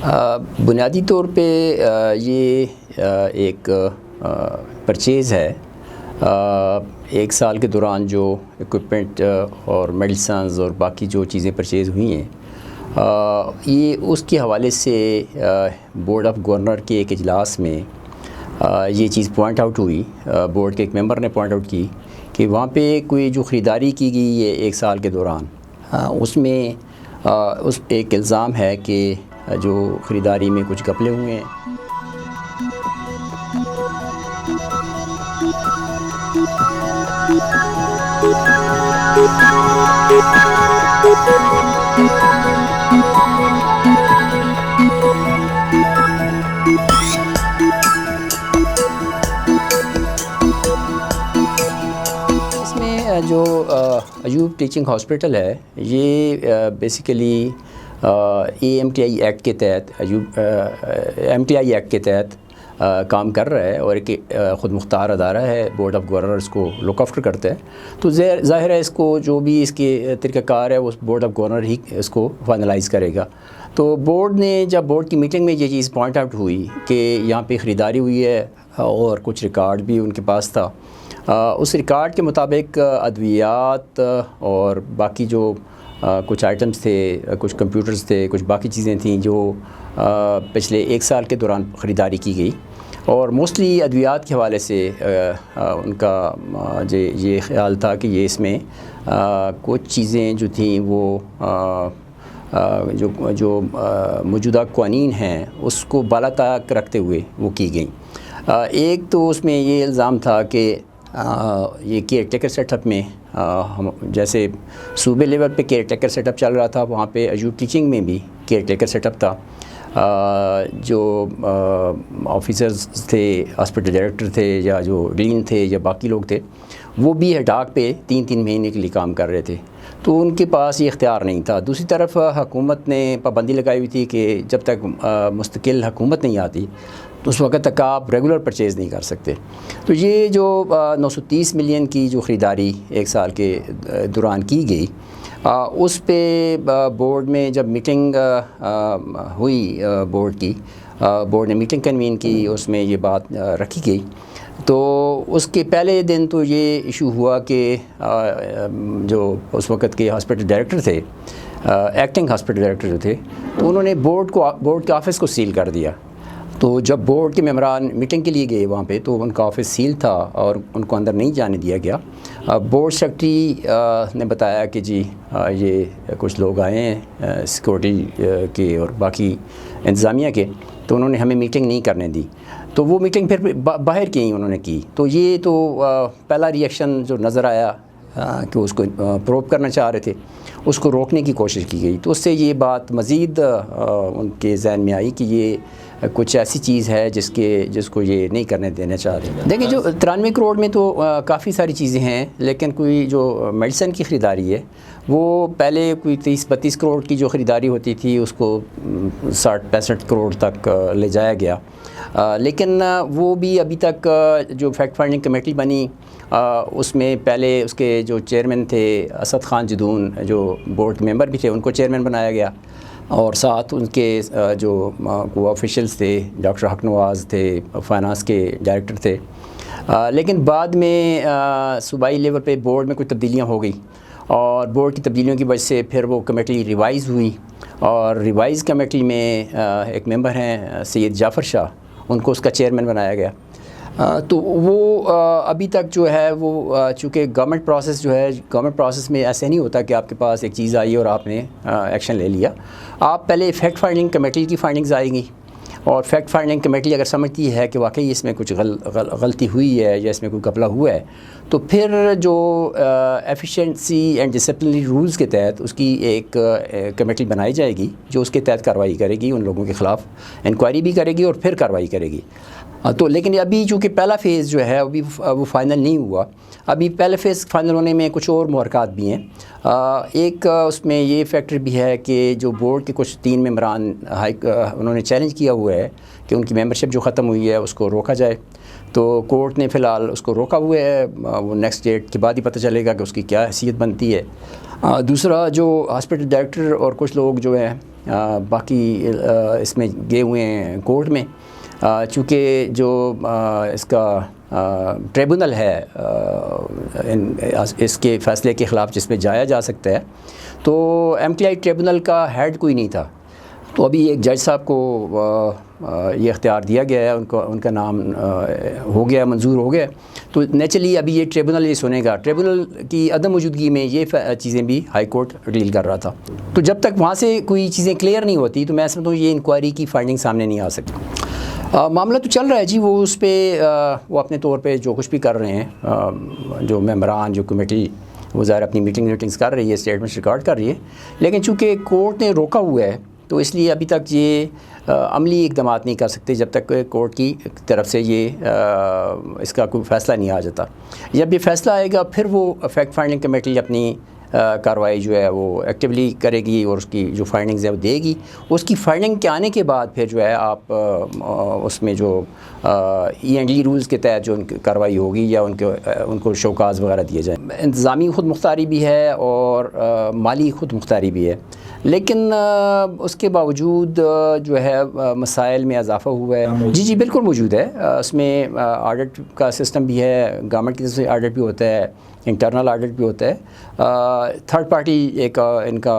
بنیادی طور پہ یہ ایک پرچیز ہے. ایک سال کے دوران جو اکوپمنٹ اور میڈیسنز اور باقی جو چیزیں پرچیز ہوئی ہیں یہ اس کے حوالے سے بورڈ آف گورنر کے ایک اجلاس میں یہ چیز پوائنٹ آؤٹ ہوئی. بورڈ کے ایک ممبر نے پوائنٹ آؤٹ کی کہ وہاں پہ کوئی جو خریداری کی گئی ہے ایک سال کے دوران اس میں اس ایک الزام ہے کہ جو خریداری میں کچھ گھپلے ہوئے ہیں. اس میں جو ایوب ٹیچنگ ہاسپٹل ہے یہ بیسیکلی AMTI ایکٹ کے تحت MTI ایکٹ کے تحت کام کر رہا ہے اور ایک خود مختار ادارہ ہے. بورڈ آف گورنر اس کو لک آفٹر کرتا ہے. تو ظاہر ہے اس کو جو بھی اس کے طریقہ کار ہے وہ بورڈ آف گورنر ہی اس کو فائنلائز کرے گا. تو بورڈ نے جب بورڈ کی میٹنگ میں یہ چیز پوائنٹ آؤٹ ہوئی کہ یہاں پہ خریداری ہوئی ہے اور کچھ ریکارڈ بھی ان کے پاس تھا, اس ریکارڈ کے مطابق ادویات اور باقی جو کچھ آئٹمز تھے, کچھ کمپیوٹرز تھے, کچھ باقی چیزیں تھیں جو پچھلے ایک سال کے دوران خریداری کی گئی. اور موسٹلی ادویات کے حوالے سے ان کا یہ خیال تھا کہ یہ اس میں کچھ چیزیں جو تھیں وہ جو موجودہ قوانین ہیں اس کو بالا تک رکھتے ہوئے وہ کی گئیں. ایک تو اس میں یہ الزام تھا کہ یہ کیئر ٹیکر سیٹ اپ میں جیسے صوبے لیول پہ کیئر ٹیکر سیٹ اپ چل رہا تھا, وہاں پہ ایوب ٹیچنگ میں بھی کیئر ٹیکر سیٹ اپ تھا. جو آفیسرز تھے, ہاسپٹل ڈائریکٹر تھے یا جو ڈین تھے یا باقی لوگ تھے وہ بھی ہیڈاک پہ 3 مہینے کے لیے کام کر رہے تھے, تو ان کے پاس یہ اختیار نہیں تھا. دوسری طرف حکومت نے پابندی لگائی ہوئی تھی کہ جب تک مستقل حکومت نہیں آتی تو اس وقت تک آپ ریگولر پرچیز نہیں کر سکتے. تو یہ جو 930 ملین کی جو خریداری ایک سال کے دوران کی گئی اس پہ بورڈ میں جب میٹنگ ہوئی بورڈ نے میٹنگ کنوین کی, اس میں یہ بات رکھی گئی. تو اس کے پہلے دن تو یہ ایشو ہوا کہ جو اس وقت کے ہاسپٹل ڈائریکٹر تھے, ایکٹنگ ہاسپٹل ڈائریکٹر جو تھے, تو انہوں نے بورڈ کے آفس کو سیل کر دیا. تو جب بورڈ کے ممبران میٹنگ کے لیے گئے وہاں پہ تو ان کا آفس سیل تھا اور ان کو اندر نہیں جانے دیا گیا. بورڈ سیکرٹری نے بتایا کہ جی یہ کچھ لوگ آئے ہیں سیکورٹی کے اور باقی انتظامیہ کے, تو انہوں نے ہمیں میٹنگ نہیں کرنے دی. تو وہ میٹنگ پھر باہر کی انہوں نے کی. تو یہ تو پہلا ری ایکشن جو نظر آیا کہ اس کو پروب کرنا چاہ رہے تھے, اس کو روکنے کی کوشش کی گئی. تو اس سے یہ بات مزید ان کے ذہن میں آئی کہ یہ کچھ ایسی چیز ہے جس کو یہ نہیں کرنے دینا چاہ رہے. دیکھیں جو 93 کروڑ میں تو کافی ساری چیزیں ہیں, لیکن کوئی جو میڈیسن کی خریداری ہے وہ پہلے کوئی 30-32 کروڑ کی جو خریداری ہوتی تھی اس کو 60-65 کروڑ تک لے جایا گیا. لیکن وہ بھی ابھی تک جو فیکٹ فائنڈنگ کمیٹی بنی اس میں پہلے اس کے جو چیئرمین تھے اسد خان جدون, جو بورڈ کے ممبر بھی تھے, ان کو چیئرمین بنایا گیا. اور ساتھ ان کے جو کو آفیشلز تھے, ڈاکٹر حق نواز تھے, فائنانس کے ڈائریکٹر تھے. لیکن بعد میں صوبائی لیول پہ بورڈ میں کچھ تبدیلیاں ہو گئی اور بورڈ کی تبدیلیوں کی وجہ سے پھر وہ کمیٹی ریوائز ہوئی. اور ریوائز کمیٹی میں ایک ممبر ہیں سید جعفر شاہ, ان کو اس کا چیئرمین بنایا گیا. تو وہ ابھی تک جو ہے وہ چونکہ گورنمنٹ پروسیس میں ایسے نہیں ہوتا کہ آپ کے پاس ایک چیز آئی اور آپ نے ایکشن لے لیا. آپ پہلے فیکٹ فائنڈنگ کمیٹی کی فائنڈنگز آئیں گی, اور فیکٹ فائنڈنگ کمیٹی اگر سمجھتی ہے کہ واقعی اس میں کچھ غلطی ہوئی ہے یا اس میں کوئی گھپلہ ہوا ہے تو پھر جو ایفیشینسی اینڈ ڈسپلنری رولز کے تحت اس کی ایک کمیٹی بنائی جائے گی جو اس کے تحت کارروائی کرے گی, ان لوگوں کے خلاف انکوائری بھی کرے گی اور پھر کارروائی کرے گی. تو لیکن ابھی چونکہ پہلا فیز جو ہے ابھی وہ فائنل نہیں ہوا. ابھی پہلے فیز فائنل ہونے میں کچھ اور محرکات بھی ہیں. ایک اس میں یہ فیکٹر بھی ہے کہ جو بورڈ کے کچھ 3 ممبران انہوں نے چیلنج کیا ہوا ہے کہ ان کی ممبرشپ جو ختم ہوئی ہے اس کو روکا جائے. تو کورٹ نے فی الحال اس کو روکا ہوا ہے، وہ نیکسٹ ڈیٹ کے بعد ہی پتہ چلے گا کہ اس کی کیا حیثیت بنتی ہے۔ دوسرا جو ہاسپٹل ڈائریکٹر اور کچھ لوگ جو ہیں باقی اس میں گئے ہوئے ہیں کورٹ میں، چونکہ جو اس کا ٹریبونل ہے اس کے فیصلے کے خلاف جس میں جایا جا سکتا ہے، تو ایم ٹی آئی ٹریبونل کا ہیڈ کوئی نہیں تھا، تو ابھی ایک جج صاحب کو یہ اختیار دیا گیا ہے، ان کا نام ہو گیا، منظور ہو گیا، تو نیچرلی ابھی یہ ٹریبونل یہ سنے گا۔ ٹریبونل کی عدم موجودگی میں یہ چیزیں بھی ہائی کورٹ ڈیل کر رہا تھا، تو جب تک وہاں سے کوئی چیزیں کلیئر نہیں ہوتی تو میں سمجھتا ہوں یہ انکوائری کی فائنڈنگ سامنے نہیں آ سکتی۔ معاملہ تو چل رہا ہے جی، وہ اس پہ وہ اپنے طور پہ جو کچھ بھی کر رہے ہیں، جو ممبران، جو کمیٹی، وہ ظاہر اپنی میٹنگز کر رہی ہے، اسٹیٹمنٹس ریکارڈ کر رہی ہے، لیکن چونکہ کورٹ نے روکا ہوا ہے تو اس لیے ابھی تک یہ عملی اقدامات نہیں کر سکتے جب تک کورٹ کی طرف سے یہ اس کا کوئی فیصلہ نہیں آ جاتا۔ جب یہ فیصلہ آئے گا پھر وہ فیکٹ فائنڈنگ کمیٹی اپنی کارروائی جو ہے وہ ایکٹیولی کرے گی اور اس کی جو فائنڈنگز ہے وہ دے گی۔ اس کی فائنڈنگ کے آنے کے بعد پھر جو ہے آپ اس میں جو ای اینڈ ای رولز کے تحت جو ان کی کارروائی ہوگی یا ان کو شوکاز وغیرہ دیے جائیں۔ انتظامی خود مختاری بھی ہے اور مالی خود مختاری بھی ہے، لیکن اس کے باوجود جو ہے مسائل میں اضافہ ہوا ہے۔ جی بالکل موجود ہے، اس میں آڈٹ کا سسٹم بھی ہے، گورنمنٹ کی طرف سے آڈٹ بھی ہوتا ہے، انٹرنل آڈٹ بھی ہوتا ہے، تھرڈ پارٹی ایک ان کا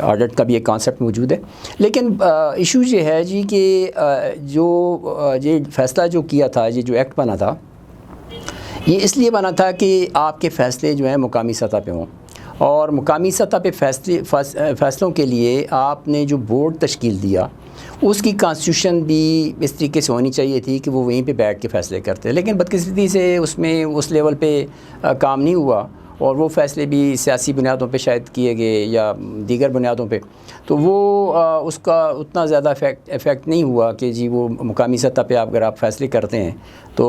آڈٹ کا بھی ایک کانسیپٹ موجود ہے۔ لیکن ایشو یہ ہے جی کہ جو یہ فیصلہ جو کیا تھا، یہ جو ایکٹ بنا تھا، یہ اس لیے بنا تھا کہ آپ کے فیصلے جو ہیں مقامی سطح پہ ہوں، اور مقامی سطح پہ فیصلوں کے لیے آپ نے جو بورڈ تشکیل دیا اس کی کانسٹیٹیوشن بھی اس طریقے سے ہونی چاہیے تھی کہ وہ وہیں پہ بیٹھ کے فیصلے کرتے، لیکن بدقسمتی سے اس میں اس لیول پہ کام نہیں ہوا، اور وہ فیصلے بھی سیاسی بنیادوں پہ شاید کیے گئے یا دیگر بنیادوں پہ، تو وہ اس کا اتنا زیادہ افیکٹ نہیں ہوا کہ جی وہ مقامی سطح پہ اگر آپ فیصلے کرتے ہیں تو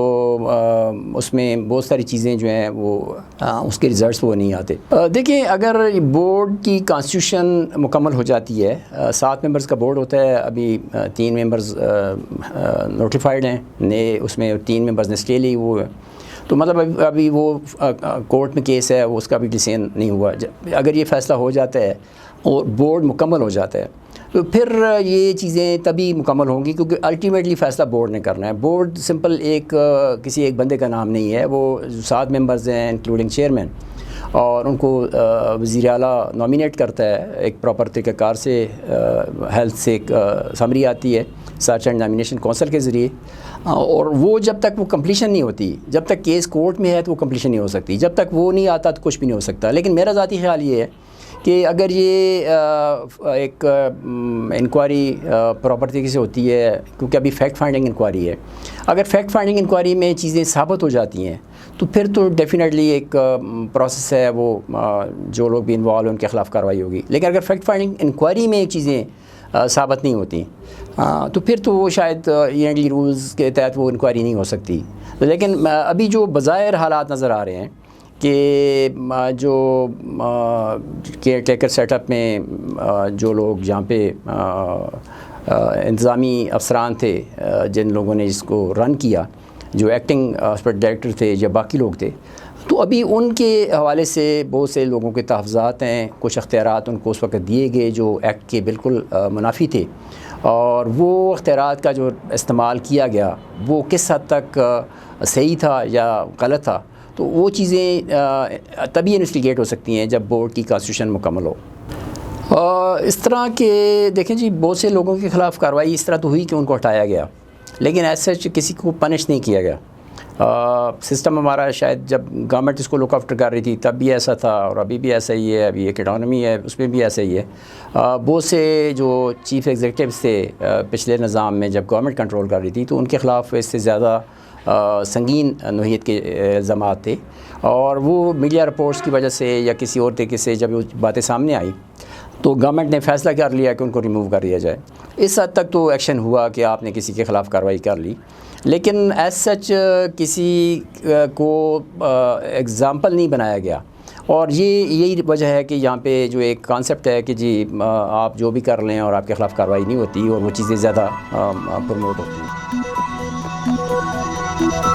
اس میں بہت ساری چیزیں جو ہیں وہ اس کے ریزلٹس وہ نہیں آتے۔ دیکھیں، اگر بورڈ کی کانسٹیٹیوشن مکمل ہو جاتی ہے، 7 ممبرز کا بورڈ ہوتا ہے، ابھی 3 ممبرز نوٹیفائڈ ہیں نئے، اس میں 3 ممبرز نے اسٹے لی وہ، تو مطلب ابھی وہ کورٹ میں کیس ہے، اس کا بھی ڈیسیژن نہیں ہوا۔ اگر یہ فیصلہ ہو جاتا ہے اور بورڈ مکمل ہو جاتا ہے تو پھر یہ چیزیں تبھی مکمل ہوں گی، کیونکہ الٹیمیٹلی فیصلہ بورڈ نے کرنا ہے۔ بورڈ سمپل کسی ایک بندے کا نام نہیں ہے، وہ 7 ممبرز ہیں انکلوڈنگ چیئرمین، اور ان کو وزیر اعلیٰ نامینیٹ کرتا ہے ایک پراپر طریقہ کار سے، ہیلتھ سے ایک سمری آتی ہے سرچ اینڈ نامینیشن کونسل کے ذریعے، اور وہ جب تک وہ کمپلیشن نہیں ہوتی، جب تک کیس کورٹ میں ہے تو وہ کمپلیشن نہیں ہو سکتی، جب تک وہ نہیں آتا تو کچھ بھی نہیں ہو سکتا۔ لیکن میرا ذاتی خیال یہ ہے کہ اگر یہ ایک انکوائری پراپر طریقے سے ہوتی ہے، کیونکہ ابھی فیکٹ فائنڈنگ انکوائری ہے، اگر فیکٹ فائنڈنگ انکوائری میں چیزیں ثابت ہو جاتی ہیں تو پھر تو ڈیفینیٹلی ایک پروسیس ہے، وہ جو لوگ بھی انوالو ہیں ان کے خلاف کارروائی ہوگی۔ لیکن اگر فیکٹ فائنڈنگ انکوائری میں چیزیں ثابت نہیں ہوتی تو پھر تو وہ شاید ای اینڈ ای رولز کے تحت وہ انکوائری نہیں ہو سکتی۔ لیکن ابھی جو بظاہر حالات نظر آ رہے ہیں کہ جو کیئر ٹیکر سیٹ اپ میں جو لوگ جہاں پہ انتظامی افسران تھے، جن لوگوں نے اس کو رن کیا، جو ایکٹنگ ہاسپٹل ڈائریکٹر تھے یا باقی لوگ تھے، تو ابھی ان کے حوالے سے بہت سے لوگوں کے تحفظات ہیں، کچھ اختیارات ان کو اس وقت دیے گئے جو ایکٹ کے بالکل منافی تھے، اور وہ اختیارات کا جو استعمال کیا گیا وہ کس حد تک صحیح تھا یا غلط تھا، تو وہ چیزیں تبھی انویسٹیگیٹ ہو سکتی ہیں جب بورڈ کی کانسٹیٹیوشن مکمل ہو۔ اس طرح کے دیکھیں جی، بہت سے لوگوں کے خلاف کارروائی اس طرح تو ہوئی کہ ان کو ہٹایا گیا، لیکن ایز سچ کسی کو پنش نہیں کیا گیا۔ سسٹم ہمارا شاید جب گورنمنٹ اس کو لک آفٹر کر رہی تھی تب بھی ایسا تھا، اور ابھی بھی ایسا ہی ہے، ابھی ایک اکانومی ہے اس میں بھی ایسا ہی ہے۔ بہت سے جو چیف ایگزیکٹوز تھے پچھلے نظام میں جب گورنمنٹ کنٹرول کر رہی تھی تو ان کے خلاف اس سے زیادہ سنگین نوعیت کے الزامات تھے، اور وہ میڈیا رپورٹس کی وجہ سے یا کسی اور طریقے سے جب وہ باتیں سامنے آئی تو گورنمنٹ نے فیصلہ کر لیا کہ ان کو ریموو کر دیا جائے۔ اس حد تک تو ایکشن ہوا کہ آپ نے کسی کے خلاف کارروائی کر لی، لیکن ایز سچ کسی کو ایگزامپل نہیں بنایا گیا، اور یہی وجہ ہے کہ یہاں پہ جو ایک کانسیپٹ ہے کہ جی آپ جو بھی کر لیں اور آپ کے خلاف کارروائی نہیں ہوتی، اور وہ چیزیں زیادہ پروموٹ ہوتی ہیں۔ ہے.